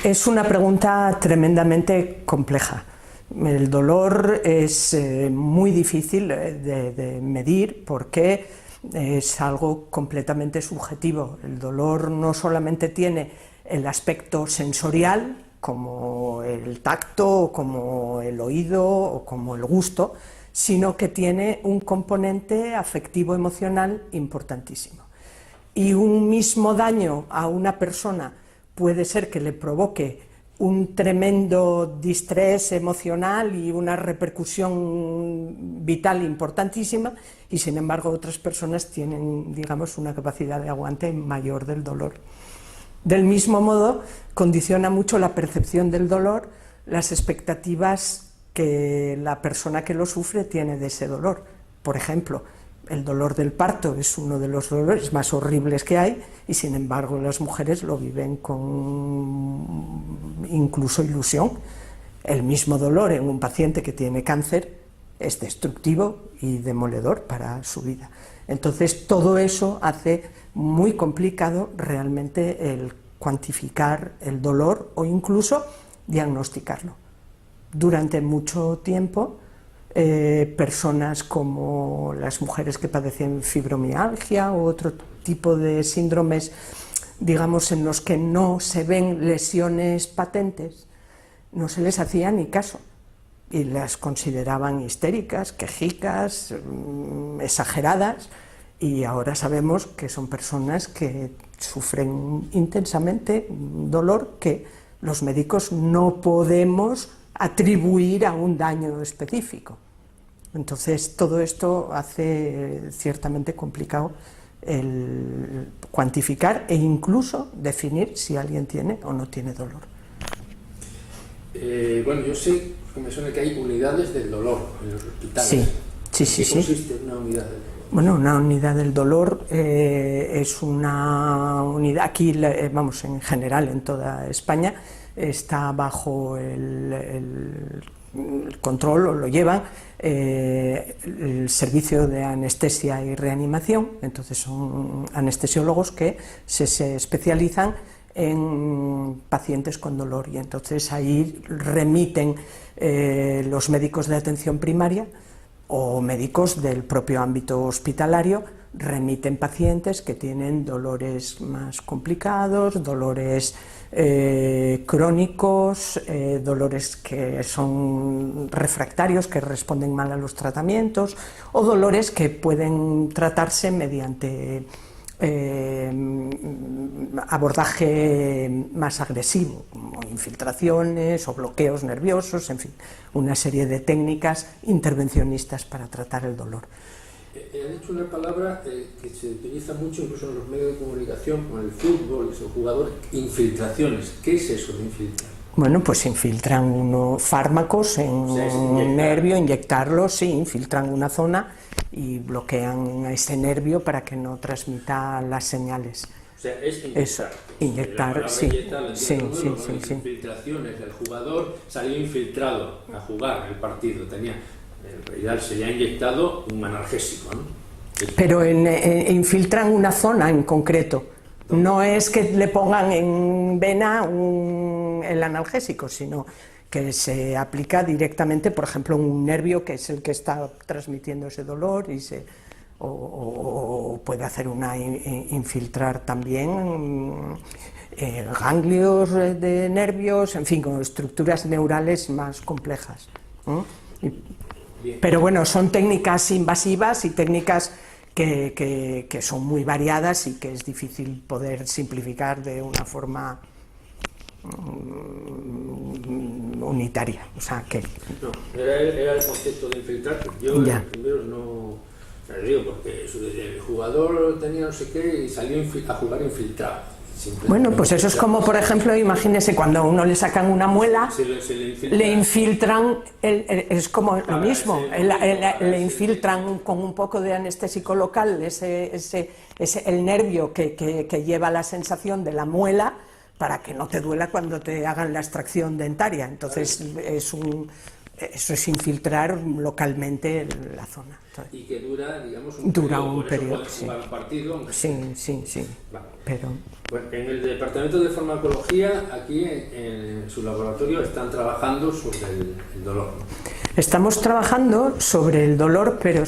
Es una pregunta tremendamente compleja. El dolor es muy difícil de medir porque es algo completamente subjetivo. El dolor no solamente tiene el aspecto sensorial, como el tacto, como el oído o como el gusto, sino que tiene un componente afectivo emocional importantísimo. Y un mismo daño a una persona puede ser que le provoque un tremendo distrés emocional y una repercusión vital importantísima, y sin embargo otras personas tienen, digamos, una capacidad de aguante mayor del dolor. Del mismo modo, condiciona mucho la percepción del dolor las expectativas que la persona que lo sufre tiene de ese dolor. Por ejemplo, el dolor del parto es uno de los dolores más horribles que hay, y sin embargo las mujeres lo viven con incluso ilusión. El mismo dolor en un paciente que tiene cáncer es destructivo y demoledor para su vida. Entonces todo eso hace muy complicado realmente el cuantificar el dolor o incluso diagnosticarlo. Durante mucho tiempo personas como las mujeres que padecen fibromialgia u otro tipo de síndromes, digamos, en los que no se ven lesiones patentes, no se les hacía ni caso y las consideraban histéricas, quejicas, exageradas, y ahora sabemos que son personas que sufren intensamente dolor que los médicos no podemos atribuir a un daño específico. Entonces todo esto hace ciertamente complicado el cuantificar e incluso definir si alguien tiene o no tiene dolor. Bueno, yo sé que me suena que hay unidades del dolor en los hospitales. Sí. ¿Qué consiste una unidad del dolor? Bueno, una unidad del dolor es una unidad, aquí vamos, en general en toda España, está bajo el control, o lo lleva el servicio de anestesia y reanimación. Entonces son anestesiólogos que se especializan en pacientes con dolor, y entonces ahí remiten los médicos de atención primaria o médicos del propio ámbito hospitalario, remiten pacientes que tienen dolores más complicados, dolores crónicos, dolores que son refractarios, que responden mal a los tratamientos, o dolores que pueden tratarse mediante abordaje más agresivo, como infiltraciones o bloqueos nerviosos, en fin, una serie de técnicas intervencionistas para tratar el dolor. Ha dicho una palabra que se utiliza mucho incluso en los medios de comunicación, con el fútbol, los jugadores, infiltraciones. ¿Qué es eso de infiltrar? Bueno, pues infiltran unos fármacos en un nervio, inyectarlos, sí, infiltran una zona y bloquean ese nervio para que no transmita las señales. O sea, es inyectar. Eso, inyectar, sí. Infiltraciones, el jugador salió infiltrado a jugar el partido, en realidad se le ha inyectado un analgésico, ¿no? Pero infiltran una zona en concreto. No es que le pongan en vena el analgésico, sino que se aplica directamente, por ejemplo, un nervio que es el que está transmitiendo ese dolor, o puede hacer infiltrar también ganglios de nervios, en fin, con estructuras neurales más complejas. Pero bueno, son técnicas invasivas y técnicas que son muy variadas y que es difícil poder simplificar de una forma unitaria. O sea, que... No, era el concepto de infiltrar, que yo primero no... Le digo, porque el jugador tenía no sé qué y salió a jugar infiltrado. Bueno, pues eso es como, por ejemplo, imagínese cuando a uno le sacan una muela, le infiltran, es como lo mismo, le infiltran con un poco de anestésico local el nervio que lleva la sensación de la muela, para que no te duela cuando te hagan la extracción dentaria. Entonces es Eso es infiltrar localmente la zona. Entonces, y que dura, digamos, dura un periodo. Sí. Un partido. Sí. Vale. Pero... Bueno, en el departamento de farmacología, aquí en su laboratorio, están trabajando sobre el dolor. Estamos trabajando sobre el dolor, pero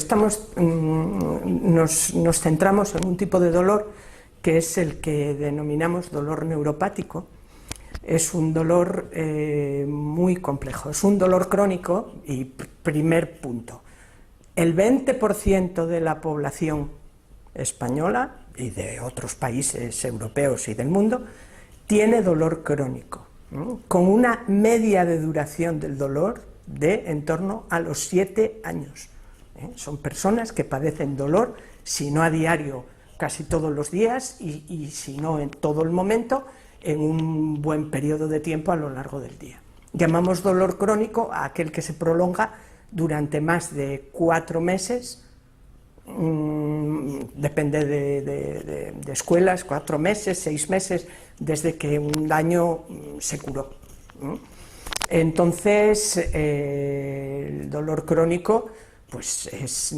nos centramos en un tipo de dolor que es el que denominamos dolor neuropático. Es un dolor muy complejo, es un dolor crónico y primer punto. El 20% de la población española y de otros países europeos y del mundo tiene dolor crónico, ¿no? Con una media de duración del dolor de en torno a los 7 años. Son personas que padecen dolor, si no a diario, casi todos los días y si no en todo el momento, en un buen periodo de tiempo a lo largo del día. Llamamos dolor crónico a aquel que se prolonga durante más de 4 meses, depende de escuelas, 4 meses, 6 meses, desde que un daño se curó. Entonces, el dolor crónico pues es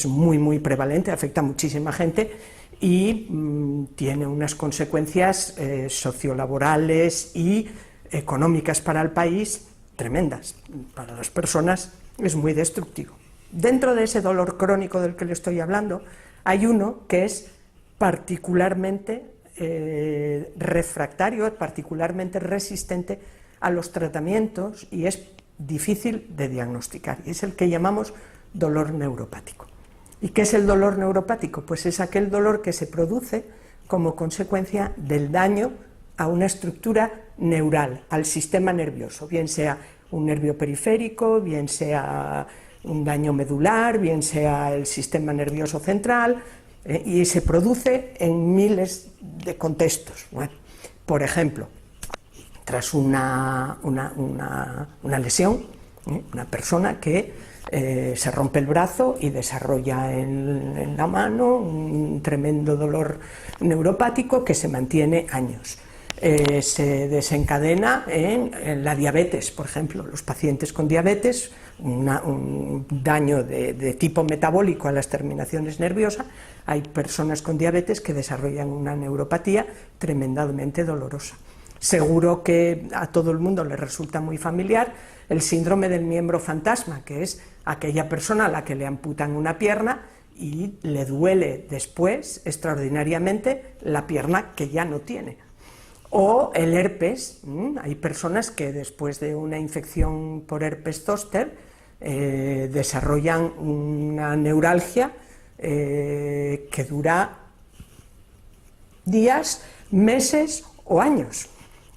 muy prevalente, afecta a muchísima gente y tiene unas consecuencias sociolaborales y económicas para el país tremendas. Para las personas es muy destructivo. Dentro de ese dolor crónico del que le estoy hablando, hay uno que es particularmente refractario, particularmente resistente a los tratamientos y es difícil de diagnosticar, y es el que llamamos dolor neuropático. ¿Y qué es el dolor neuropático? Pues es aquel dolor que se produce como consecuencia del daño a una estructura neural, al sistema nervioso, bien sea un nervio periférico, bien sea un daño medular, bien sea el sistema nervioso central, y se produce en miles de contextos. Bueno, por ejemplo, tras una lesión, una persona que se rompe el brazo y desarrolla en la mano un tremendo dolor neuropático que se mantiene años. Se desencadena en la diabetes, por ejemplo, los pacientes con diabetes, un daño de tipo metabólico a las terminaciones nerviosas. Hay personas con diabetes que desarrollan una neuropatía tremendamente dolorosa. Seguro que a todo el mundo le resulta muy familiar el síndrome del miembro fantasma, que es aquella persona a la que le amputan una pierna y le duele después extraordinariamente la pierna que ya no tiene. O el herpes, hay personas que después de una infección por herpes zóster desarrollan una neuralgia que dura días, meses o años.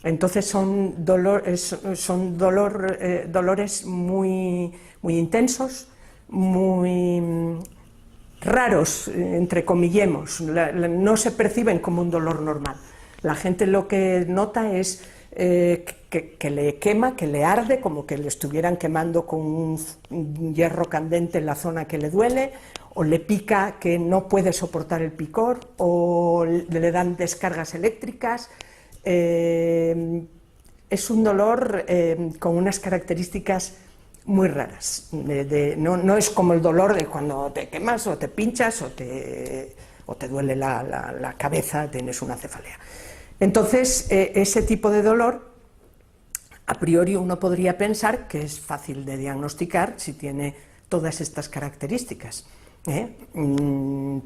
Entonces son dolores muy intensos, muy raros, entrecomillemos, no se perciben como un dolor normal. La gente lo que nota es que le quema, que le arde, como que le estuvieran quemando con un hierro candente en la zona que le duele, o le pica que no puede soportar el picor, o le dan descargas eléctricas. Es un dolor con unas características muy raras. No es como el dolor de cuando te quemas o te pinchas o te duele la cabeza, tienes una cefalea. Entonces, ese tipo de dolor, a priori uno podría pensar que es fácil de diagnosticar si tiene todas estas características,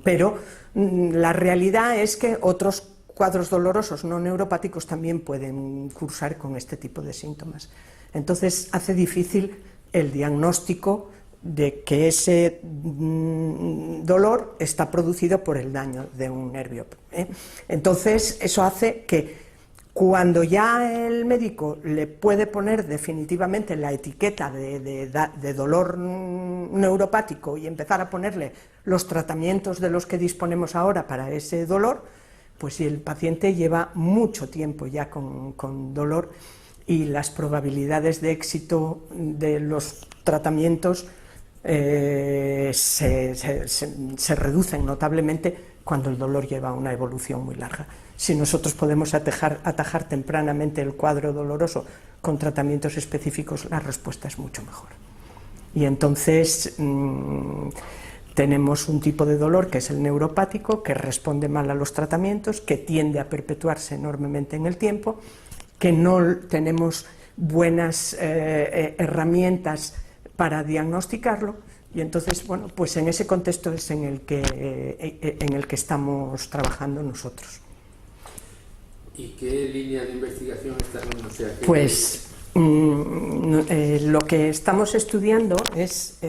pero la realidad es que otros cuadros dolorosos no neuropáticos también pueden cursar con este tipo de síntomas. Entonces hace difícil el diagnóstico de que ese dolor está producido por el daño de un nervio. Entonces eso hace que cuando ya el médico le puede poner definitivamente la etiqueta de dolor neuropático y empezar a ponerle los tratamientos de los que disponemos ahora para ese dolor, pues si el paciente lleva mucho tiempo ya con dolor y las probabilidades de éxito de los tratamientos se reducen notablemente cuando el dolor lleva una evolución muy larga. Si nosotros podemos atajar tempranamente el cuadro doloroso con tratamientos específicos, la respuesta es mucho mejor. Y entonces tenemos un tipo de dolor que es el neuropático, que responde mal a los tratamientos, que tiende a perpetuarse enormemente en el tiempo, que no tenemos buenas herramientas para diagnosticarlo, y entonces, bueno, pues en ese contexto es en el que estamos trabajando nosotros. ¿Y qué línea de investigación están? O sea, pues lo que estamos estudiando es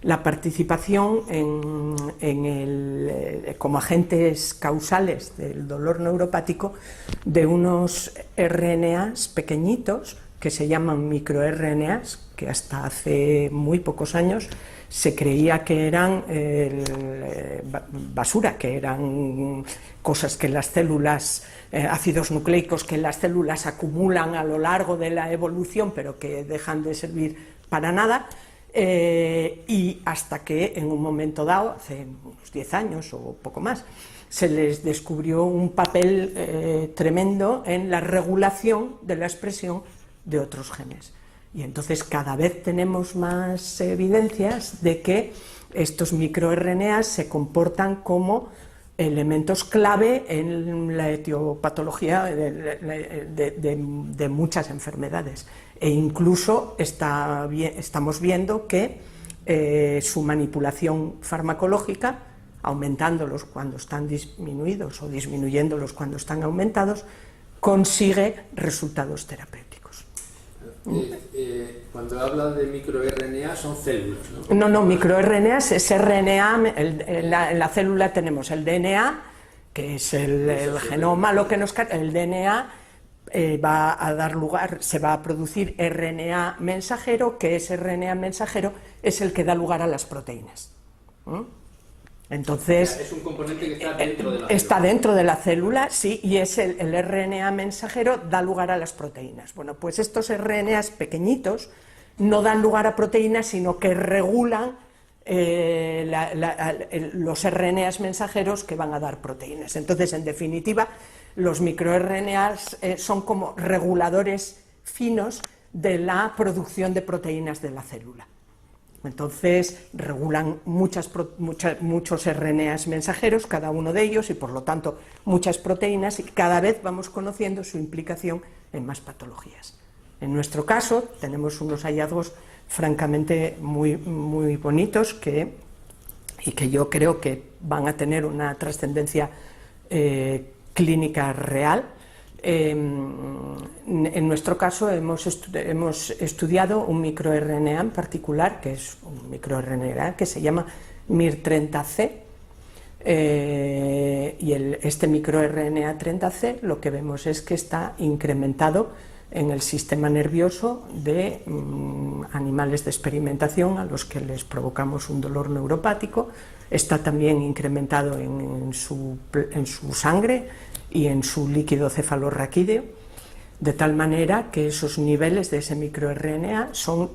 la participación como agentes causales del dolor neuropático de unos RNAs pequeñitos que se llaman microRNAs, que hasta hace muy pocos años se creía que eran basura, que eran cosas que las células, ácidos nucleicos que las células acumulan a lo largo de la evolución, pero que dejan de servir para nada, y hasta que en un momento dado, hace unos 10 años o poco más, se les descubrió un papel tremendo en la regulación de la expresión de otros genes. Y entonces cada vez tenemos más evidencias de que estos microRNAs se comportan como elementos clave en la etiopatología de muchas enfermedades, e incluso estamos viendo que su manipulación farmacológica, aumentándolos cuando están disminuidos o disminuyéndolos cuando están aumentados, consigue resultados terapéuticos. Cuando hablan de microRNA son células, ¿no? No, microRNAs es RNA, en la célula tenemos el DNA, que es el genoma, lo que nos el DNA va a dar lugar, se va a producir RNA mensajero, que ese RNA mensajero es el que da lugar a las proteínas. Entonces, es un componente que está dentro de la célula. Está dentro de la célula, sí, y es el RNA mensajero, da lugar a las proteínas. Bueno, pues estos RNAs pequeñitos no dan lugar a proteínas, sino que regulan los RNAs mensajeros que van a dar proteínas. Entonces, en definitiva, los microRNAs son como reguladores finos de la producción de proteínas de la célula. Entonces regulan muchos RNAs mensajeros, cada uno de ellos, y por lo tanto muchas proteínas, y cada vez vamos conociendo su implicación en más patologías. En nuestro caso tenemos unos hallazgos francamente muy bonitos y que yo creo que van a tener una trascendencia clínica real. En nuestro caso hemos estudiado un microRNA en particular, que es un microRNA que se llama MIR30C, y este microRNA 30C lo que vemos es que está incrementado en el sistema nervioso de animales de experimentación a los que les provocamos un dolor neuropático. Está también incrementado en su sangre y en su líquido cefalorraquídeo, de tal manera que esos niveles de ese microRNA son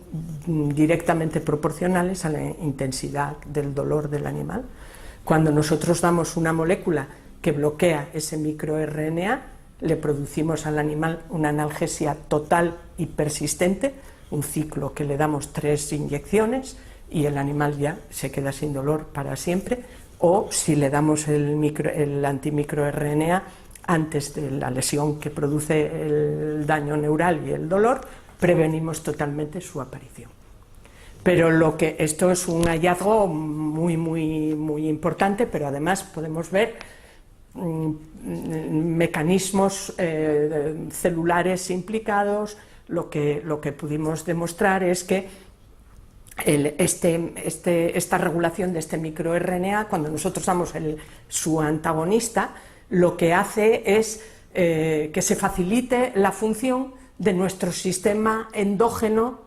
directamente proporcionales a la intensidad del dolor del animal. Cuando nosotros damos una molécula que bloquea ese microRNA, le producimos al animal una analgesia total y persistente, un ciclo que le damos 3 inyecciones y el animal ya se queda sin dolor para siempre. O si le damos el antimicroRNA antes de la lesión que produce el daño neural y el dolor, prevenimos totalmente su aparición. Pero esto es un hallazgo muy importante, pero además podemos ver mecanismos celulares implicados. Lo que pudimos demostrar es que esta regulación de este microRNA, cuando nosotros damos su antagonista, lo que hace es que se facilite la función de nuestro sistema endógeno,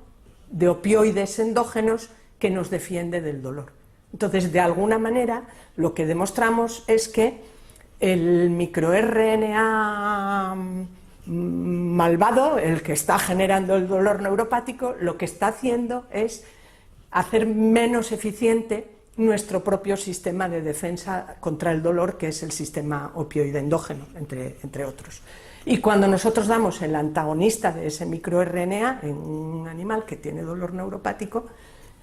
de opioides endógenos, que nos defiende del dolor. Entonces, de alguna manera, lo que demostramos es que el microRNA malvado, el que está generando el dolor neuropático, lo que está haciendo es hacer menos eficiente nuestro propio sistema de defensa contra el dolor, que es el sistema opioide endógeno, entre otros. Y cuando nosotros damos el antagonista de ese microRNA en un animal que tiene dolor neuropático,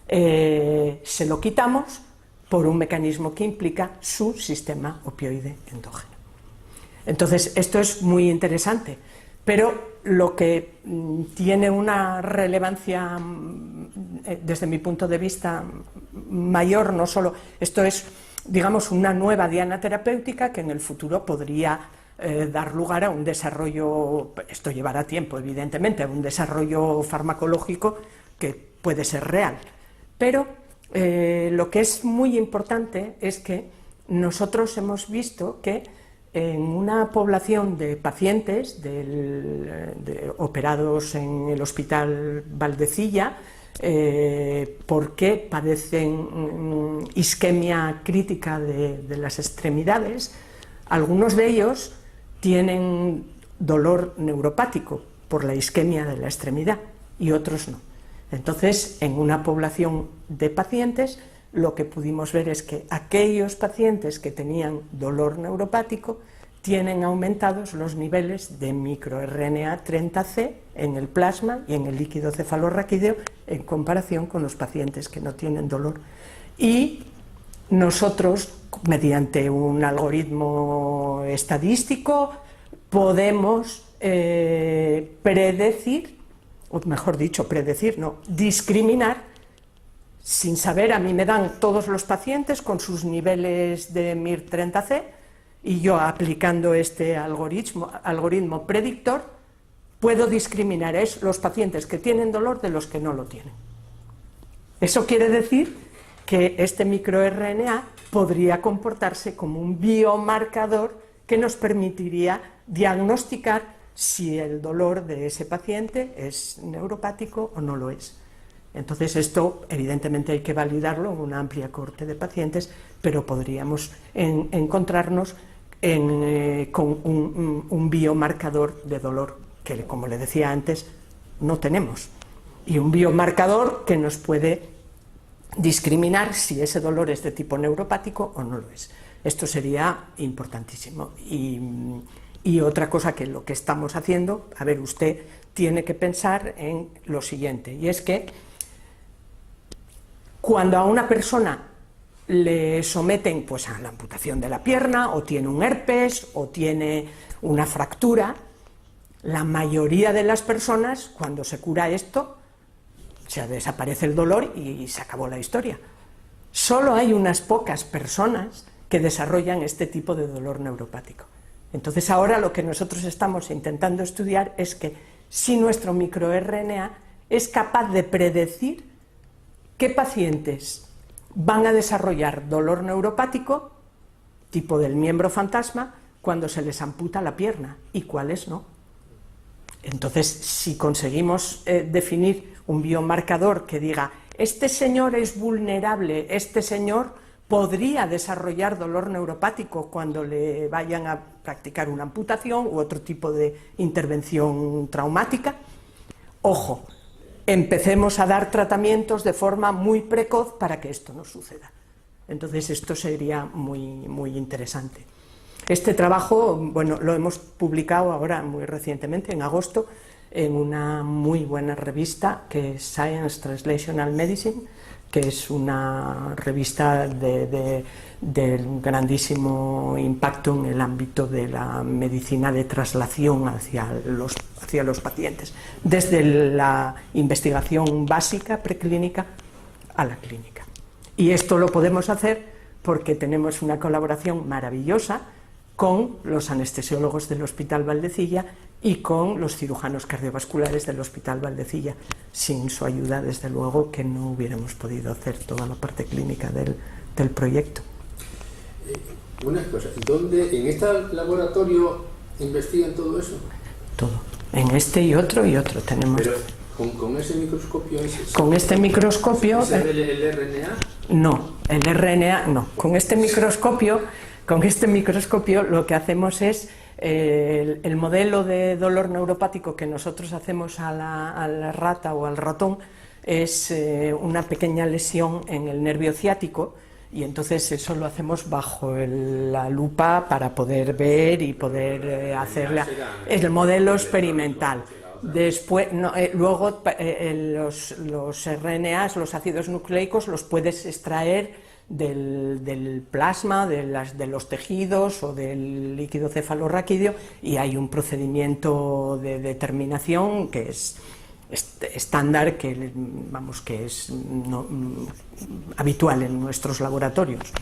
se lo quitamos por un mecanismo que implica su sistema opioide endógeno. Entonces, esto es muy interesante, pero lo que tiene una relevancia, desde mi punto de vista, mayor, no solo, esto es, digamos, una nueva diana terapéutica que en el futuro podría dar lugar a un desarrollo, esto llevará tiempo, evidentemente, a un desarrollo farmacológico que puede ser real. Pero lo que es muy importante es que nosotros hemos visto que en una población de pacientes operados en el Hospital Valdecilla, porque padecen isquemia crítica de las extremidades, algunos de ellos tienen dolor neuropático por la isquemia de la extremidad y otros no. Entonces, en una población de pacientes, lo que pudimos ver es que aquellos pacientes que tenían dolor neuropático tienen aumentados los niveles de microRNA 30C en el plasma y en el líquido cefalorraquídeo en comparación con los pacientes que no tienen dolor. Y nosotros, mediante un algoritmo estadístico, podemos predecir, o mejor dicho, discriminar. Sin saber, a mí me dan todos los pacientes con sus niveles de MIR30C y yo, aplicando este algoritmo predictor, puedo discriminar los pacientes que tienen dolor de los que no lo tienen. Eso quiere decir que este microRNA podría comportarse como un biomarcador que nos permitiría diagnosticar si el dolor de ese paciente es neuropático o no lo es. Entonces, esto evidentemente hay que validarlo en una amplia cohorte de pacientes, pero podríamos encontrarnos con un biomarcador de dolor que, como le decía antes, no tenemos. Y un biomarcador que nos puede discriminar si ese dolor es de tipo neuropático o no lo es. Esto sería importantísimo. Y otra cosa que lo que estamos haciendo, a ver, usted tiene que pensar en lo siguiente, y es que cuando a una persona le someten pues a la amputación de la pierna, o tiene un herpes, o tiene una fractura, la mayoría de las personas, cuando se cura esto, se desaparece el dolor y se acabó la historia. Solo hay unas pocas personas que desarrollan este tipo de dolor neuropático. Entonces, ahora lo que nosotros estamos intentando estudiar es que si nuestro microRNA es capaz de predecir qué pacientes van a desarrollar dolor neuropático, tipo del miembro fantasma, cuando se les amputa la pierna, y cuáles no. Entonces, si conseguimos definir un biomarcador que diga, este señor es vulnerable, este señor podría desarrollar dolor neuropático cuando le vayan a practicar una amputación u otro tipo de intervención traumática, ojo, empecemos a dar tratamientos de forma muy precoz para que esto no suceda. Entonces, esto sería muy interesante. Este trabajo, bueno, lo hemos publicado ahora muy recientemente, en agosto, en una muy buena revista que es Science Translational Medicine, que es una revista de grandísimo impacto en el ámbito de la medicina de traslación hacia los pacientes, desde la investigación básica, preclínica, a la clínica. Y esto lo podemos hacer porque tenemos una colaboración maravillosa con los anestesiólogos del Hospital Valdecilla y con los cirujanos cardiovasculares del Hospital Valdecilla. Sin su ayuda, desde luego, que no hubiéramos podido hacer toda la parte clínica del proyecto. Una cosa, ¿dónde, en este laboratorio investigan todo eso? Todo, en este y otro tenemos. Pero con ese microscopio. Con este microscopio. ¿Es el RNA? No, el RNA no. Con este microscopio lo que hacemos es el modelo de dolor neuropático que nosotros hacemos a la rata o al ratón es una pequeña lesión en el nervio ciático, y entonces eso lo hacemos bajo la lupa para poder ver y poder hacer el modelo experimental. Después, luego los RNAs, los ácidos nucleicos, los puedes extraer del plasma, de los tejidos o del líquido cefalorraquídeo, y hay un procedimiento de determinación que es estándar, que es habitual en nuestros laboratorios.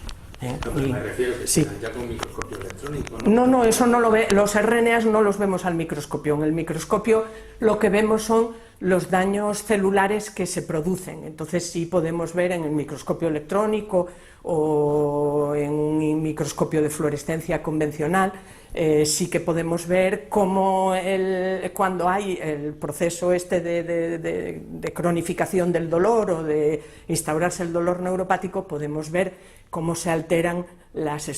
Me refiero que sí. Ya con microscopio electrónico, ¿no? No, eso no lo ve. Los RNAs no los vemos al microscopio. En el microscopio lo que vemos son los daños celulares que se producen. Entonces sí podemos ver en el microscopio electrónico o en un microscopio de fluorescencia convencional, sí que podemos ver cómo cuando hay el proceso de cronificación del dolor o de instaurarse el dolor neuropático, podemos ver cómo se alteran las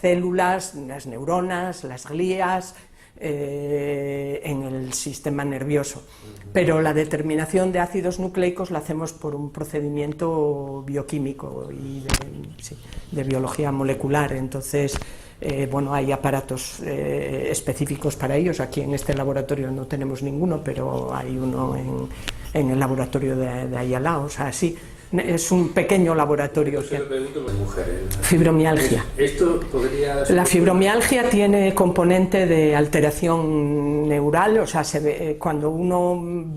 células, las neuronas, las glías en el sistema nervioso. Pero la determinación de ácidos nucleicos la hacemos por un procedimiento bioquímico y de biología molecular. Entonces, bueno, hay aparatos específicos para ellos. Aquí en este laboratorio no tenemos ninguno, pero hay uno en el laboratorio de Ayala. O sea, sí, es un pequeño laboratorio. Yo lo pregunto por mujeres. Fibromialgia. ¿Esto podría ser? La fibromialgia tiene componente de alteración neural, o sea, cuando uno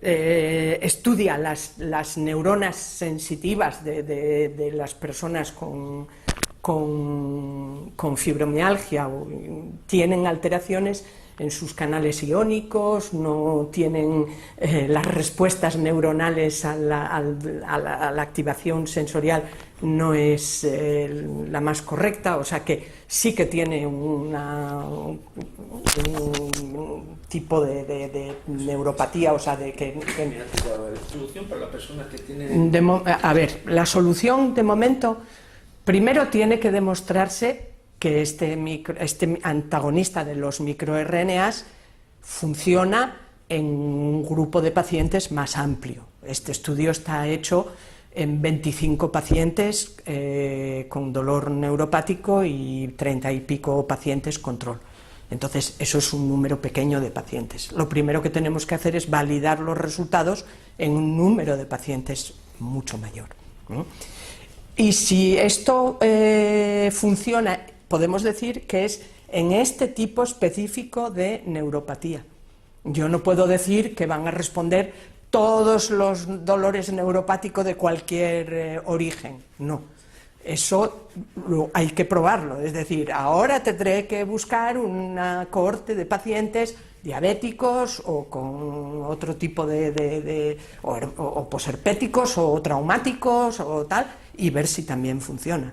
estudia las neuronas sensitivas de las personas con fibromialgia, tienen alteraciones en sus canales iónicos, no tienen las respuestas neuronales a la activación sensorial, no es la más correcta, o sea que sí que tiene un tipo de neuropatía, o sea, ¿La solución para las personas que tienen...? A ver, la solución de momento, primero tiene que demostrarse que este antagonista de los microRNAs funciona en un grupo de pacientes más amplio. Este estudio está hecho en 25 pacientes con dolor neuropático y 30 y pico pacientes control. Entonces, eso es un número pequeño de pacientes. Lo primero que tenemos que hacer es validar los resultados en un número de pacientes mucho mayor. Y si esto funciona, podemos decir que es en este tipo específico de neuropatía. Yo no puedo decir que van a responder todos los dolores neuropáticos de cualquier origen, no. Eso hay que probarlo, es decir, ahora tendré que buscar una cohorte de pacientes diabéticos o con otro tipo o posherpéticos o traumáticos o tal, y ver si también funciona.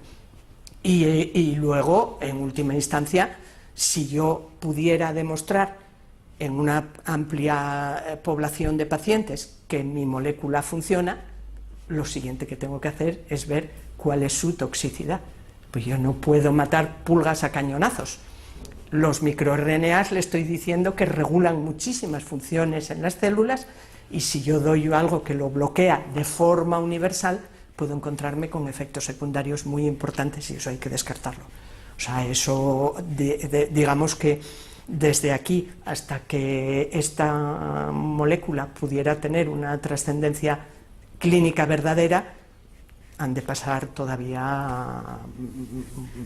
Y luego, en última instancia, si yo pudiera demostrar en una amplia población de pacientes que mi molécula funciona, lo siguiente que tengo que hacer es ver cuál es su toxicidad. Pues yo no puedo matar pulgas a cañonazos. Los microRNAs le estoy diciendo que regulan muchísimas funciones en las células, y si yo doy algo que lo bloquea de forma universal, puedo encontrarme con efectos secundarios muy importantes, y eso hay que descartarlo. O sea, eso, digamos que desde aquí hasta que esta molécula pudiera tener una trascendencia clínica verdadera, han de pasar todavía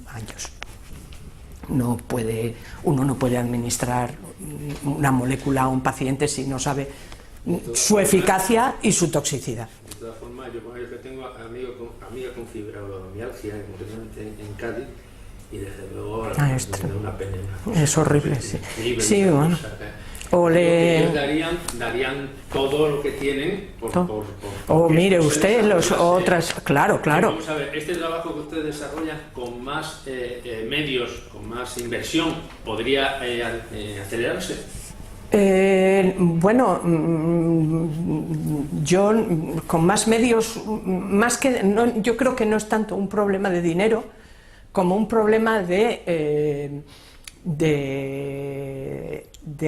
años. Uno no puede administrar una molécula a un paciente si no sabe su eficacia y su toxicidad. De todas formas, yo que tengo amiga con fibromialgia, concretamente en Cádiz, y desde luego me da una pena. Es horrible, sí. Sí, bueno. Ellos darían todo lo que tienen mire usted, claro. Vamos a ver, este trabajo que usted desarrolla con más medios, con más inversión, ¿podría acelerarse? Bueno, yo con más medios, yo creo que no es tanto un problema de dinero como un problema de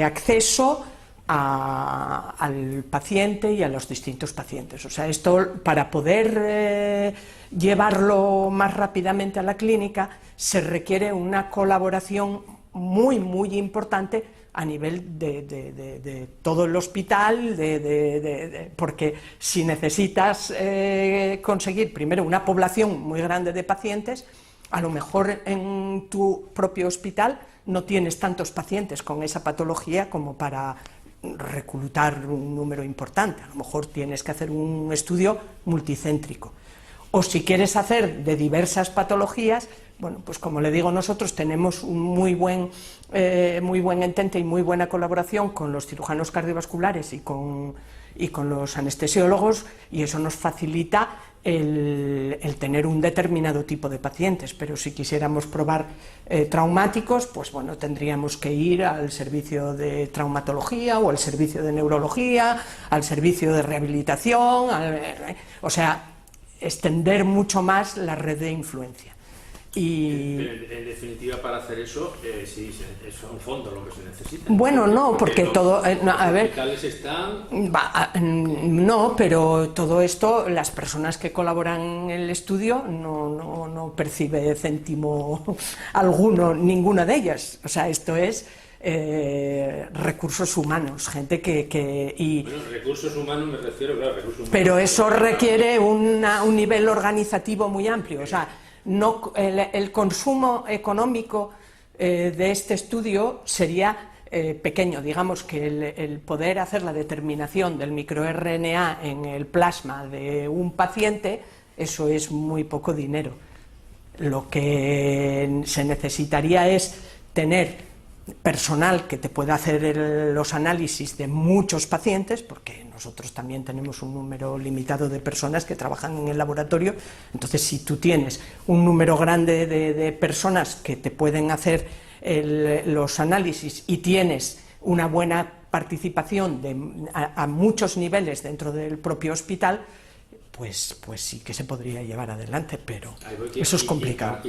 acceso al paciente y a los distintos pacientes. O sea, esto, para poder llevarlo más rápidamente a la clínica, se requiere una colaboración muy, muy importante a nivel de todo el hospital, porque si necesitas conseguir primero una población muy grande de pacientes, a lo mejor en tu propio hospital no tienes tantos pacientes con esa patología como para reclutar un número importante. A lo mejor tienes que hacer un estudio multicéntrico. O si quieres hacer de diversas patologías, bueno, pues como le digo, nosotros tenemos un muy buen entente y muy buena colaboración con los cirujanos cardiovasculares y con los anestesiólogos, y eso nos facilita el tener un determinado tipo de pacientes. Pero si quisiéramos probar traumáticos, pues bueno, tendríamos que ir al servicio de traumatología o al servicio de neurología, al servicio de rehabilitación, o sea, extender mucho más la red de influencia. Y en definitiva, para hacer eso, sí, es un fondo lo que se necesita. Bueno, no, porque todo... a ver, los hospitales están... no, pero todo esto, las personas que colaboran en el estudio no percibe céntimo alguno, ninguna de ellas. O sea, esto es... recursos humanos, gente Bueno, recursos humanos me refiero, claro, recursos humanos. Pero eso requiere un nivel organizativo muy amplio. O sea, no, el consumo económico de este estudio sería pequeño. Digamos que el poder hacer la determinación del microRNA en el plasma de un paciente, eso es muy poco dinero. Lo que se necesitaría es tener personal que te pueda hacer los análisis de muchos pacientes, porque nosotros también tenemos un número limitado de personas que trabajan en el laboratorio. Entonces, si tú tienes un número grande de personas que te pueden hacer los análisis y tienes una buena participación a muchos niveles dentro del propio hospital, pues sí que se podría llevar adelante, pero eso es complicado.